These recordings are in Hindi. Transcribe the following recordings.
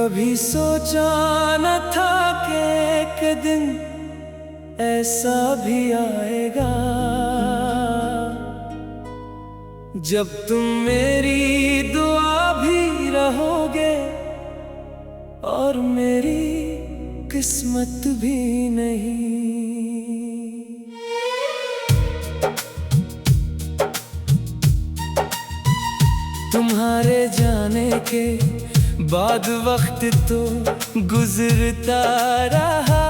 कभी सोचा न था कि एक दिन ऐसा भी आएगा जब तुम मेरी दुआ भी रहोगे और मेरी किस्मत भी नहीं। तुम्हारे जाने के बाद वक्त तो गुजरता रहा,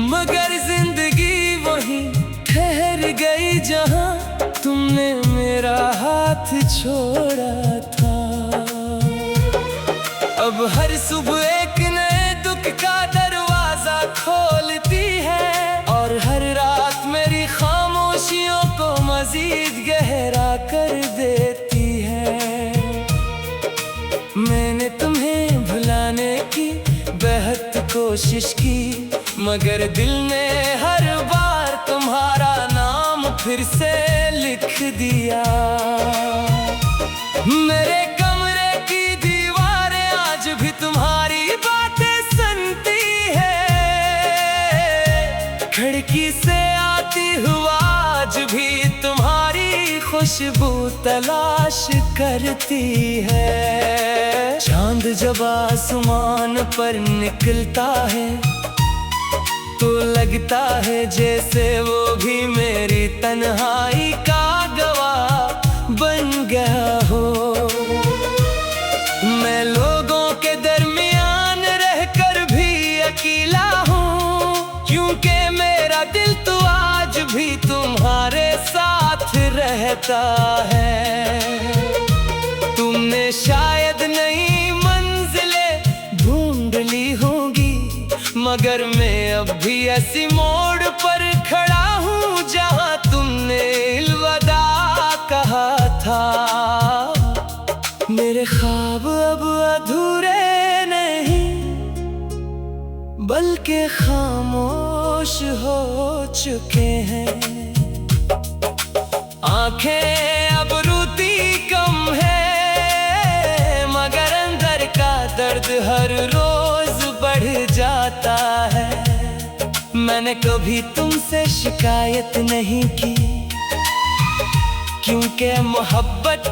मगर जिंदगी वही ठहर गई जहां तुमने मेरा हाथ छोड़ा था। अब हर सुबह एक नए दुख का दरवाजा खोलती है और हर रात मेरी खामोशियों को मजीद गहरा कर देती है। मैंने तुम्हें भुलाने की बेहद कोशिश की, मगर दिल ने हर बार तुम्हारा नाम फिर से लिख दिया। मेरे कमरे की दीवारें आज भी तुम्हारी बातें सुनती है, खिड़की से आती हुआ आज भी तुम्हारी खुशबू तलाश करती है। चांद जब आसमान पर निकलता है तो लगता है जैसे वो भी मेरी तन्हाई का गवाह बन गया हो। मैं लोगों के दरमियान रहकर भी अकेला हूँ, क्योंकि मेरा दिल तो आज भी तुम्हारे साथ रहता है। तुमने शायद नई मंजिलें ढूंढ ली होंगी, मगर मैं अब भी ऐसी मोड़ पर खड़ा हूँ जहाँ तुमने अलविदा कहा था। मेरे ख्वाब अब अधूरे नहीं बल्कि खामोश हो चुके हैं। आंखें अब रोती कम है, मगर अंदर का दर्द हर रोज बढ़ जाता है। मैंने कभी तुमसे शिकायत नहीं की, क्योंकि मोहब्बत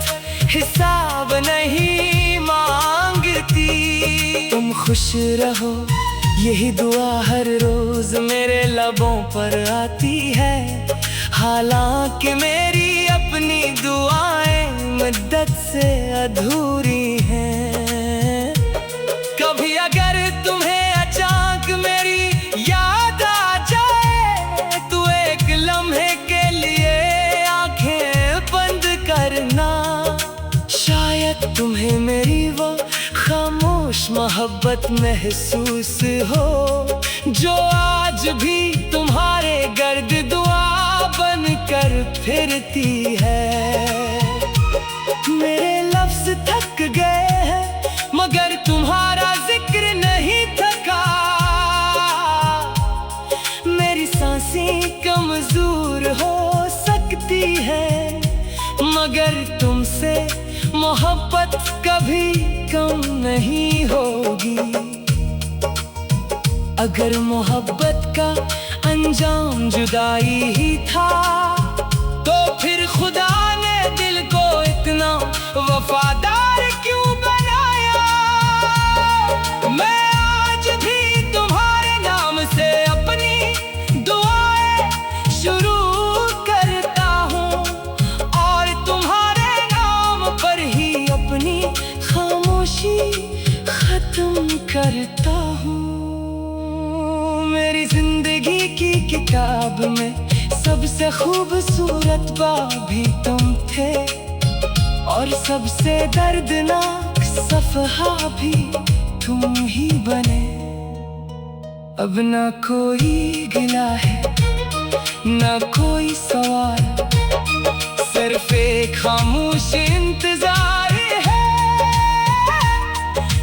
हिसाब नहीं मांगती। तुम खुश रहो यही दुआ हर रोज मेरे लबों पर आती है, हालांकि मेरी अपनी दुआएं मुद्दत से अधूरी हैं। कभी अगर तुम्हें अचानक मेरी याद आ जाए तो एक लम्हे के लिए आंखें बंद करना। शायद तुम्हें मेरी वो खामोश मोहब्बत महसूस हो जो आज भी तुम्हारे गर्द दुआ बनकर फिरती है। मेरे लफ्ज थक गए हैं मगर तुम्हारा जिक्र नहीं थका। मेरी सांसें कमजोर हो सकती है, मगर तुमसे मोहब्बत कभी कम नहीं होगी। अगर मोहब्बत का अंजाम जुदाई ही था तो फिर खुदा ने दिल को इतना वफादार क्यों बनाया। मैं आज भी तुम्हारे नाम से अपनी दुआएं शुरू करता हूँ और तुम्हारे नाम पर ही अपनी खामोशी खत्म करता हूँ। मेरी जिंदगी की किताब में सबसे खूबसूरत बाब भी तुम थे और सबसे दर्दनाक सफ़हा भी तुम ही बने। अब ना कोई गिला है ना कोई सवाल, सिर्फ एक खामोश इंतजार है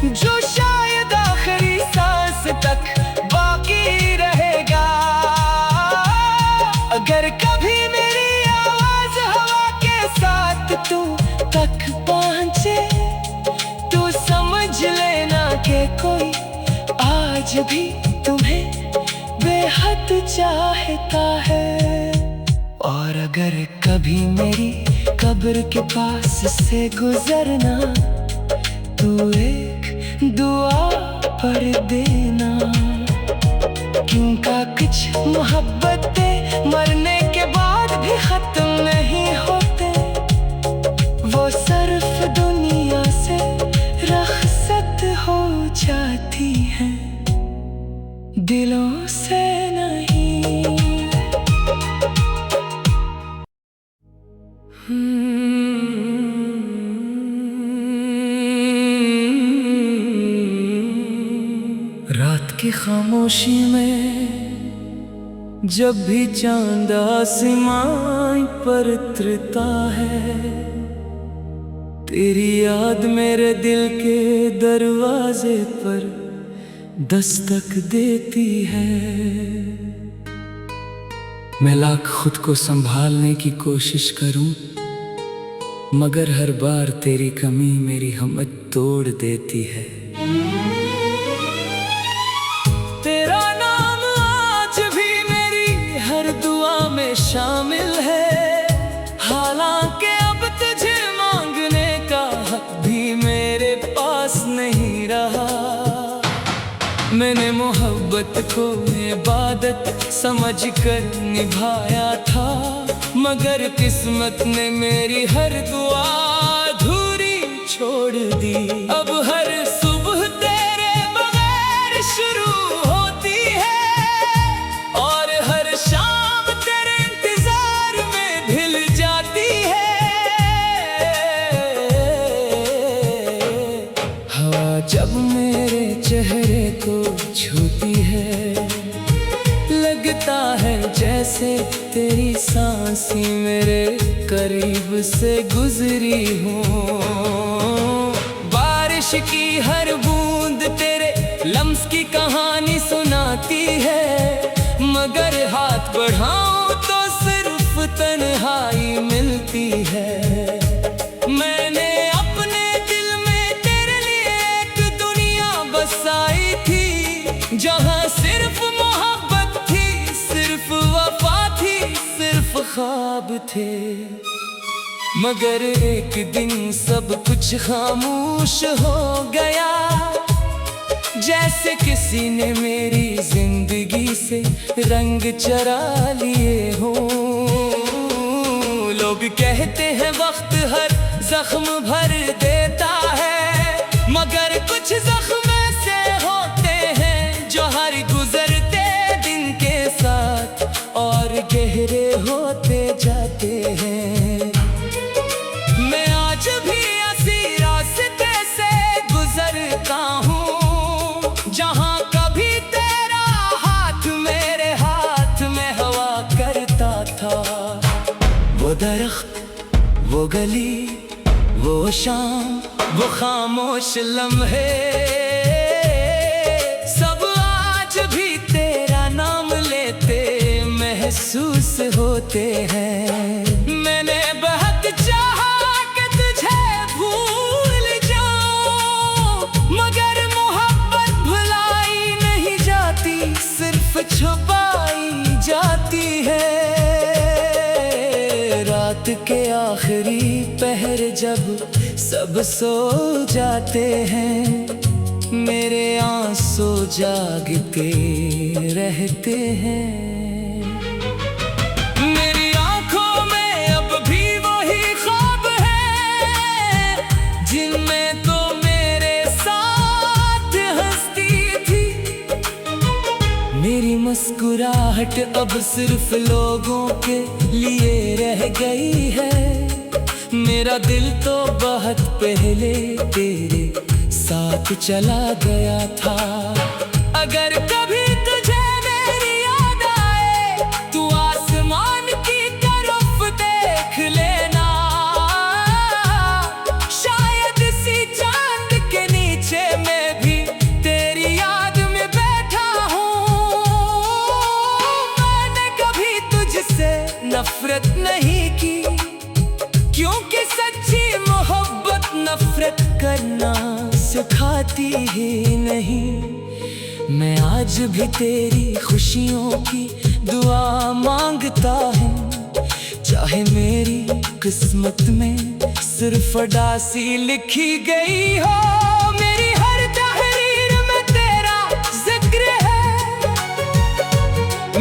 जो शायद आखिरी सांस तक बाकी रहेगा। अगर कभी मेरी आवाज हवा के साथ तू तक पहुंचे तो आज भी तुम्हें बेहद चाहता है। और अगर कभी मेरी कब्र के पास से गुजरना तो एक दुआ पढ़ देना, क्योंकि कुछ मोहब्बतें मरने के बाद भी खत्म नहीं होते, वो सिर्फ दुनिया से रखसत हो जाती है, दिलों से नहीं। रात की खामोशी में जब भी चांद आसमां पर उतरता है, तेरी याद मेरे दिल के दरवाजे पर दस्तक देती है। मैं लाख खुद को संभालने की कोशिश करूं, मगर हर बार तेरी कमी मेरी हिम्मत तोड़ देती है। तेरा नाम आज भी मेरी हर दुआ में शामिल है, हालांकि अब तुझे मांगने का हक भी मेरे पास नहीं रहा। मैंने मोहब्बत को इबादत समझकर निभाया था, मगर किस्मत ने मेरी हर दुआ अधूरी छोड़ दी। अब हर सुबह तेरे बगैर शुरू होती है, और हर शाम तेरे इंतजार में ढल जाती है। हवा जब मेरे चेहरे को छूती है, लगता है जैसे तेरी सांसें मेरे करीब से गुजरी हूँ। बारिश की हर बूंद तेरे लम्स की कहानी सुनाती है, मगर हाथ बढ़ाऊं तो सिर्फ तन्हाई मिलती है। मैंने अपने दिल में तेरे लिए एक दुनिया बसाई थी, जहाँ सिर्फ मोहब्बत थी, सिर्फ वफा थी, सिर्फ ख्वाब थे। मगर एक दिन सब कुछ खामोश हो गया, जैसे किसी ने मेरी जिंदगी से रंग चरा लिए हो। लोग कहते हैं वक्त हर जख्म भर देता है, मगर कुछ जख्म ऐसे होते हैं जो हर गुजरते दिन के साथ और गहरे होते जाते हैं। मैं आज भी ऐसी रास्ते से गुजरता हूँ, जहाँ कभी तेरा हाथ मेरे हाथ में हवा करता था। वो दरख्त, वो गली, वो शाम, वो खामोश लम्हे, सब आज भी तेरा नाम लेते महसूस होते हैं। मैंने बहुत चाहा कि तुझे भूल जाऊं, मगर मोहब्बत भुलाई नहीं जाती, सिर्फ छुपाई जाती है। रात के आखिरी पहर जब सब सो जाते हैं, मेरे आंसू जागते रहते हैं। मेरी आंखों में अब भी वही ख्वाब है, जिनमें तो मेरे साथ हंसती थी। मेरी मुस्कुराहट अब सिर्फ लोगों के लिए रह गई है। मेरा दिल तो बहुत पहले तेरे साथ चला गया था। अगर कभी तुझे मेरी याद आए, तू आसमान की तरफ देख लेना। शायद इसी चांद के नीचे मैं भी तेरी याद में बैठा हूँ। मैंने कभी तुझसे नफरत नहीं की, क्योंकि सच्ची मोहब्बत नफरत करना सिखाती ही नहीं। मैं आज भी तेरी खुशियों की दुआ मांगता हूँ। चाहे मेरी किस्मत में सिर्फ उदासी लिखी गई हो, मेरी हर तहरीर में तेरा जिक्र है,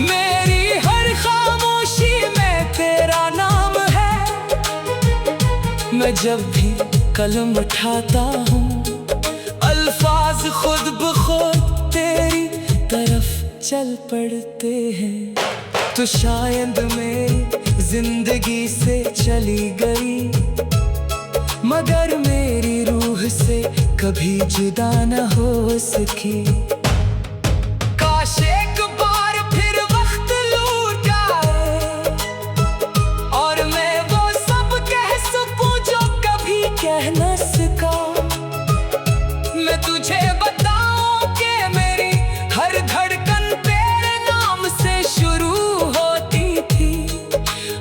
मेरी हर खामोशी में तेरा नाम है। मैं जब भी कलम उठाता हूँ, अल्फाज खुद ब खुद तेरी तरफ चल पड़ते हैं। तो शायद मेरी जिंदगी से चली गई, मगर मेरी रूह से कभी जुदा न हो सकी। काश एक बार फिर वक्त लौट जाए और मैं वो सब कह सकूं जो कभी कह न सका। मैं तुझे बताऊं कि मेरी हर धड़कन तेरे नाम से शुरू होती थी,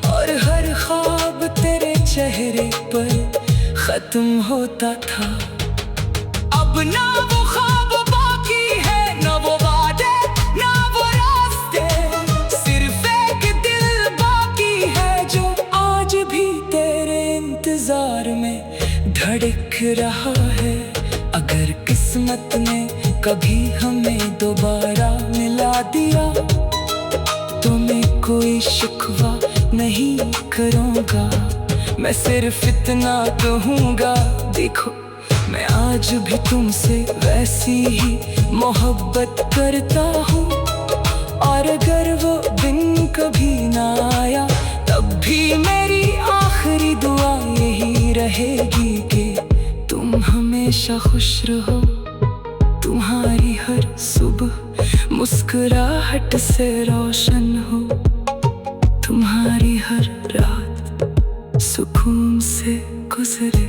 और हर ख्वाब तेरे चेहरे पर खत्म होता था। अब ना वो ख्वाब बाकी है, ना वो वादे, ना वो रास्ते, सिर्फ एक दिल बाकी है जो आज भी तेरे इंतजार में धड़क रहा है। अगर किस्मत ने कभी हमें दोबारा मिला दिया, तो मैं कोई शिकवा नहीं करूँगा। मैं सिर्फ इतना कहूँगा, देखो मैं आज भी तुमसे वैसी ही मोहब्बत करता हूँ। और अगर वो दिन कभी ना आया, तब भी मेरी आखिरी दुआ यही रहेगी कि तुम हमेशा खुश रहो। तुम्हारी हर सुबह मुस्कुराहट से रोशन हो, तुम्हारी हर रात सुकून से गुजरे।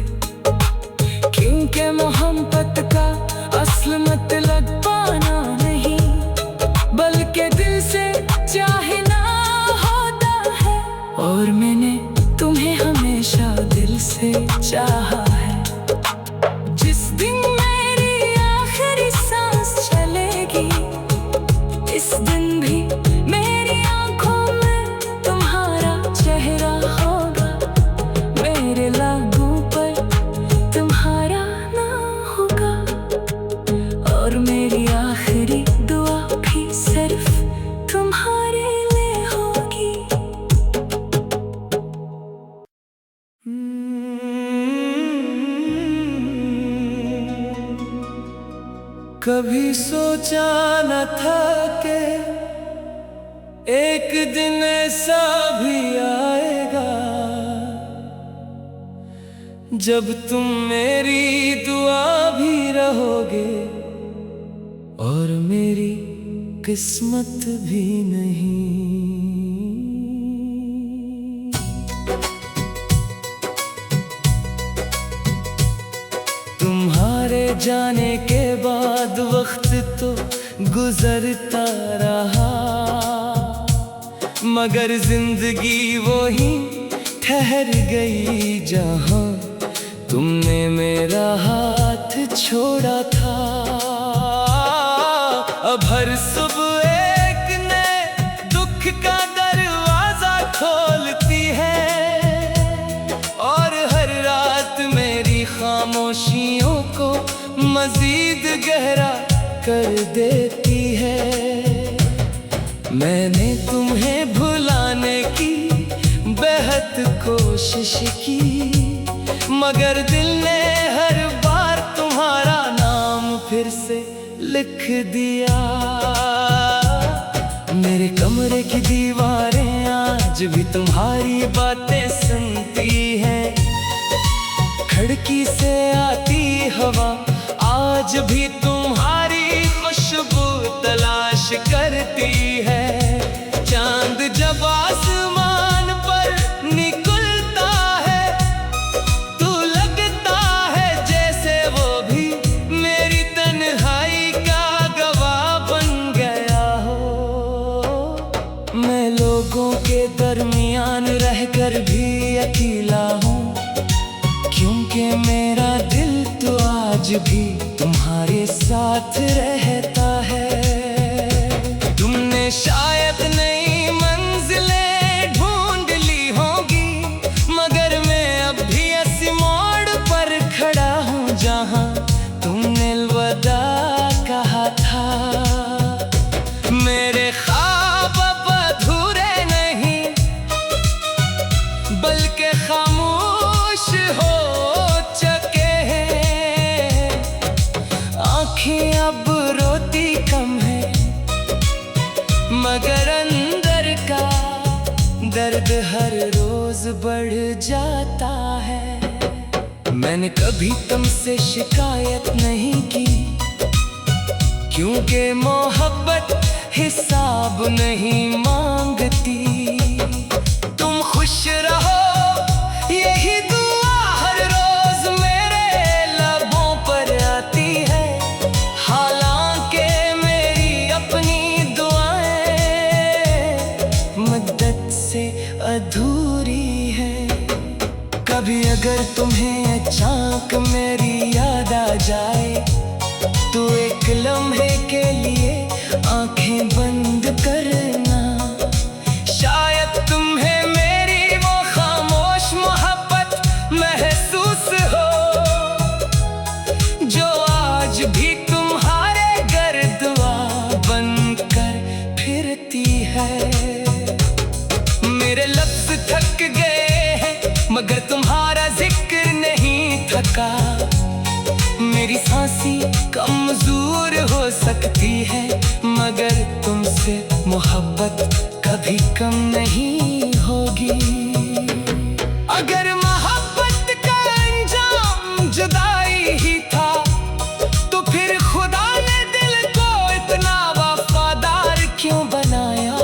क्योंकि मोहब्बत का असल मतलब पाना नहीं, बल्कि दिल से चाहना होता है। और मैंने तुम्हें हमेशा दिल से चाहा है। जिस दिन मेरी आखिरी सांस चलेगी, इस दिन भी मेरी आंखों में तुम्हारा चेहरा होगा, मेरे लागों पर तुम्हारा नाम होगा। और मेरी आखिरी दुआ भी सिर्फ तुम्हारे लिए होगी। कभी सोचा न था कि एक दिन ऐसा भी आएगा, जब तुम मेरी दुआ भी रहोगे और मेरी किस्मत भी नहीं। तुम्हारे जाने के बाद वक्त तो गुजरता रहा, मगर जिंदगी वो ही ठहर गई जहां तुमने मेरा हाथ छोड़ा था। अब हर सुबह एक नए दुख का दरवाजा खोलती है, और हर रात मेरी खामोशियों को मजीद गहरा कर देती है। मैंने तुम्हें भुलाने की बेहद कोशिश की, मगर दिल ने हर बार तुम्हारा नाम फिर से लिख दिया। मेरे कमरे की दीवारें आज भी तुम्हारी बातें सुनती हैं, खिड़की से आती हवा आज भी तुम्हारी खुशबू तलाश करती है। चांद जब आसमान पर निकलता है, तो लगता है जैसे वो भी मेरी तन्हाई का गवाह बन गया हो। मैं लोगों के दरमियान रहकर भी अकेला हूँ, क्योंकि मेरा दिल तो आज भी तुम्हारे साथ रहता है। दर्द हर रोज बढ़ जाता है। मैंने कभी तुमसे शिकायत नहीं की, क्योंकि मोहब्बत हिसाब नहीं मांगती। तुम खुश रहो यही दुआ हर रोज मेरे लबों पर आती है। हालांकि मेरी अपनी दुआएं मदद से अधूरी है। कभी अगर तुम्हें अचानक मेरी याद आ जाए तो एक लम्हे के लिए आंखें बंद करना। शायद तुम्हें मेरी वो खामोश मोहब्बत महसूस हो, जो आज भी तुम्हारे घर दुआ बनकर फिरती है। मेरे लफ्ज थक गए हैं मगर तुम्हारा जिक्र नहीं थका। मेरी सांसें कमजोर हो सकती है मगर तुमसे मोहब्बत कभी कम नहीं होगी। अगर मोहब्बत का अंजाम जुदाई ही था तो फिर खुदा ने दिल को इतना वफादार क्यों बनाया।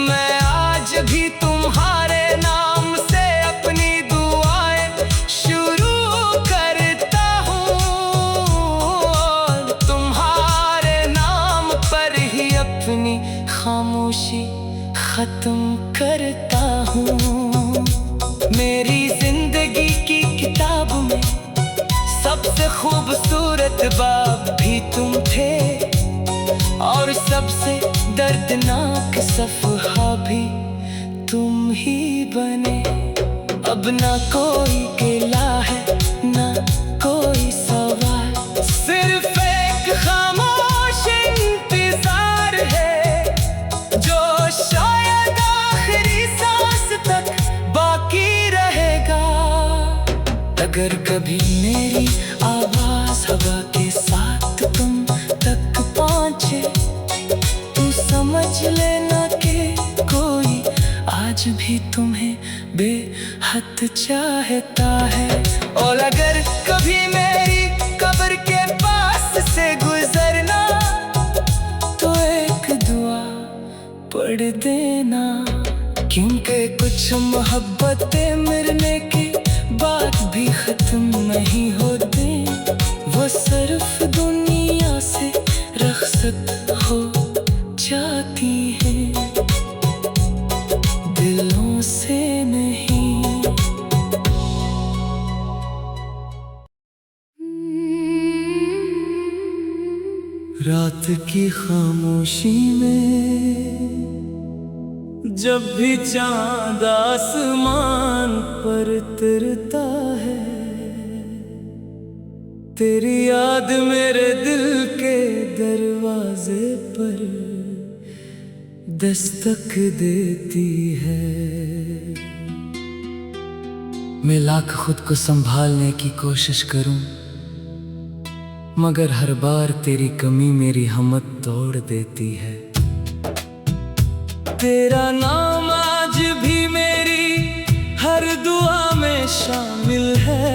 मैं आज भी तुम्हारे नाम से अपनी दुआएं शुरू करता हूँ, तुम्हारे नाम पर ही अपनी खामोशी खत्म करता हूँ। मेरी जिंदगी की किताब में सबसे खूबसूरत बाब भी तुम थे और सबसे दर्दनाक सफ़हा भी तुम ही बने। अब ना कोई गिला है ना कोई सवाल, सिर्फ एक खामोश इंतजार है जो शायद आखिरी सांस तक बाकी रहेगा। अगर कभी मेरी आवाज हवा के साथ तुम तक पहुंचे तो समझ लेना कि कोई आज भी तुम्हें बेहद चाहता है। और अगर कभी मेरी कब्र के पास से गुजरना तो एक दुआ पढ़ देना, क्योंकि कुछ मोहब्बतें मरने की बात भी खत्म नहीं होते। वो सिर्फ दुनिया से रुखसत हो जाती है, दिलों से नहीं। रात की खामोशी में जब भी चांद आसमान पर उतरता है, तेरी याद मेरे दिल के दरवाजे पर दस्तक देती है। मैं लाख खुद को संभालने की कोशिश करूं मगर हर बार तेरी कमी मेरी हिम्मत तोड़ देती है। तेरा नाम आज भी मेरी हर दुआ में शामिल है,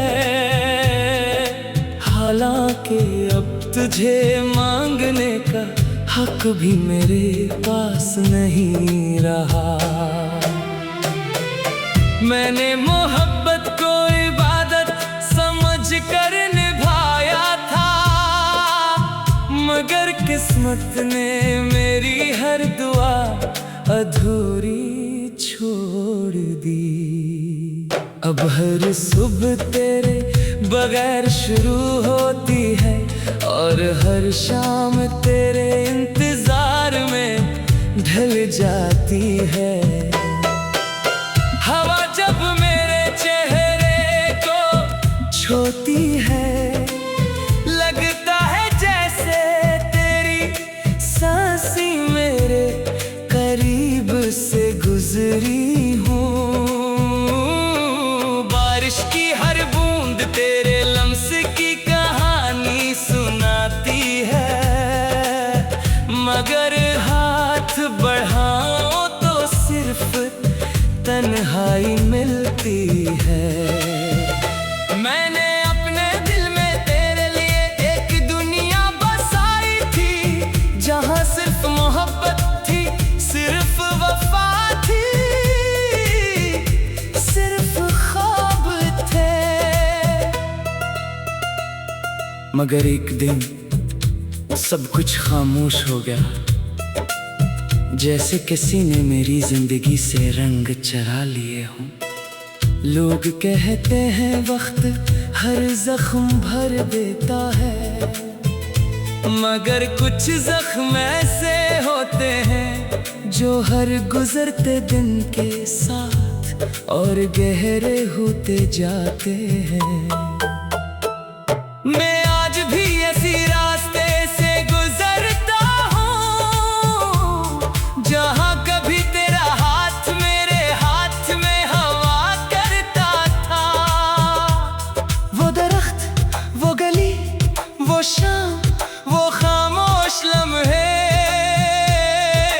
हालांकि अब तुझे मांगने का हक भी मेरे पास नहीं रहा। मैंने मोहब्बत को इबादत समझ कर निभाया था, मगर किस्मत ने मेरी हर दुआ अधूरी छोड़ दी। अब हर सुबह तेरे बगैर शुरू होती है और हर शाम तेरे इंतजार में ढल जाती है। हवा जब मेरे चेहरे को छूती है, लगता है जैसे तेरी सांसें मेरे करीब से गुजरी हूँ। बारिश की हर बूंद तेरे लम्स की कहानी सुनाती है, मगर हाथ बढ़ाओ तो सिर सिर्फ तन्हाई मिलती है। मैंने अपने दिल में तेरे लिए एक दुनिया बसाई थी, जहां सिर्फ मोहब्बत थी, सिर्फ वफा थी, सिर्फ ख्वाब थे। मगर एक दिन सब कुछ खामोश हो गया, जैसे किसी ने मेरी जिंदगी से रंग चरा लिए हों। लोग कहते हैं वक्त हर जख्म भर देता है, मगर कुछ जख्म ऐसे होते हैं जो हर गुजरते दिन के साथ और गहरे होते जाते हैं। मैं आज भी ऐसी रास्ते से गुजरता हूँ, जहाँ कभी तेरा हाथ मेरे हाथ में हवा करता था। वो दरख्त, वो गली, वो शाम, वो खामोश लम्हे,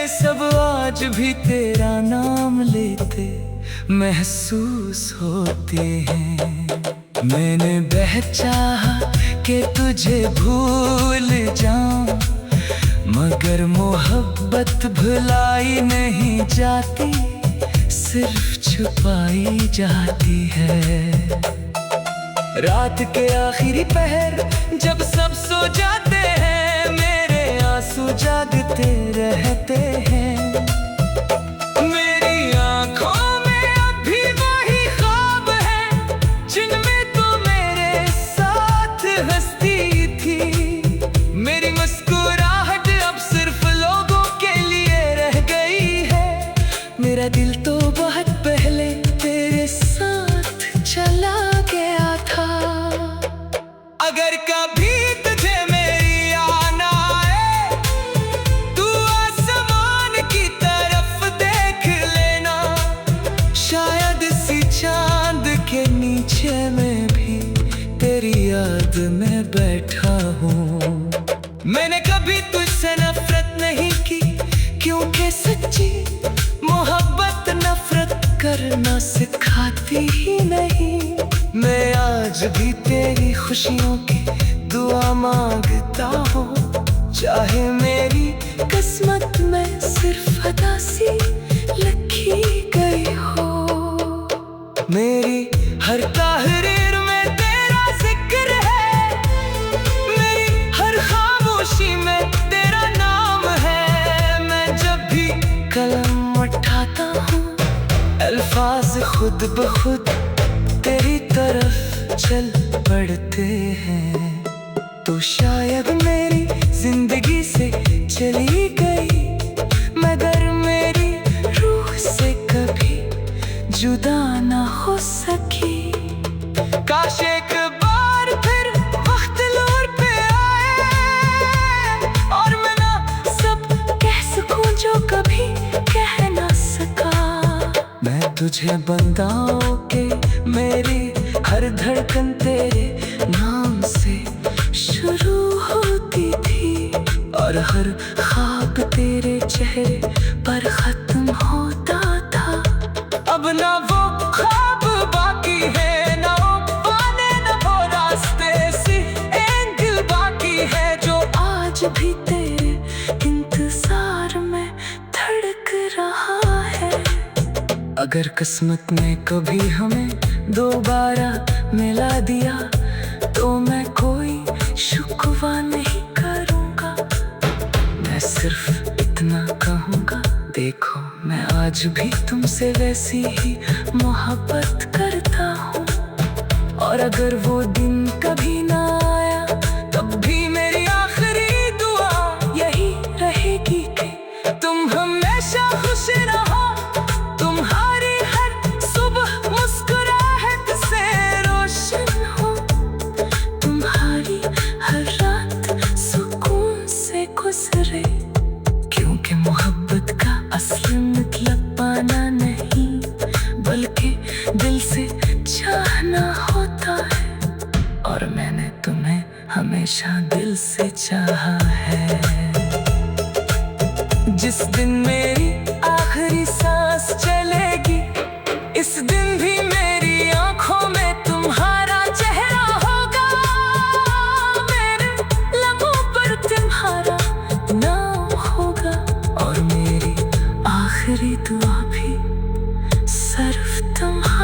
सब आज भी तेरा नाम लेते महसूस होते हैं। मैंने चाहा कि तुझे भूल जाऊं, मगर मोहब्बत भुलाई नहीं जाती, सिर्फ छुपाई जाती है। रात के आखिरी पहर जब सब सो जाते हैं, मेरे आंसू जागते रहते हैं। मेरी आंखों में अभी वही ख्वाब है, जिनमें तू मेरे साथ हंसती थी। मेरी मुस्कुराहट अब सिर्फ लोगों के लिए रह गई है। मेरा दिल तो बहुत पहले तेरे साथ चला गया था। अगर कभी तुझे मेरी आना आए, तू आसमान की तरफ देख लेना, शायद इसी चांद के नीचे में भी तेरी याद में बैठा हूँ। मैंने कभी तुझसे नफरत नहीं की, क्योंकि सच्ची मोहब्बत नफरत करना सिखाती ही नहीं। मैं आज भी तेरी खुशियों की दुआ मांगता हूँ, चाहे मेरी किस्मत में सिर्फ उदासी लिखी गई हो। मेरी हर तहरीर में तेरा जिक्र है, मेरी हर खामोशी में तेरा नाम है। मैं जब भी कलम उठाता हूँ, अल्फाज खुद ब खुद तेरी तरफ चल पड़ते हैं। तो शायद मेरी जिंदगी से चली गई, मगर मेरी रूह से कभी जुदा ना हो सकी। काश एक बार फिर वक्त लौट पे आए, और मैं ना सब कह सकूं जो कभी कह ना सका। मैं तुझे बंदाओं के मेरी हर धड़कन तेरे नाम से शुरू होती थी, और हर ख्वाब तेरे चेहरे पर खत्म होता था। अब ना वो ख्वाब बाकी है, ना वो पाने ना वो रास्ते, सिर्फ एक दिल बाकी है जो आज भी तेरे इंतजार में धड़क रहा है। अगर किस्मत ने कभी हमें दोबारा मिला दिया, तो मैं कोई शुक्वा नहीं करूँगा। मैं सिर्फ इतना कहूँगा, देखो मैं आज भी तुमसे वैसी ही मोहब्बत करता हूँ। और अगर वो दिन कभी ना आया, तब भी मेरी आखिरी दुआ यही रहेगी कि तुम हमेशा खुश रहो। तुम्हारी हर सुबह मुस्कुराहट से रोशन हो, तुम्हारी हर रात सुकून से गुजरे। क्योंकि मोहब्बत का असली मतलब पाना नहीं, बल्कि दिल से चाहना होता है। और मैंने तुम्हें हमेशा दिल से चाहा है। जिस दिन मेरी आखिरी सांस आखिरी दुआ भी सिर्फ तुम्हारी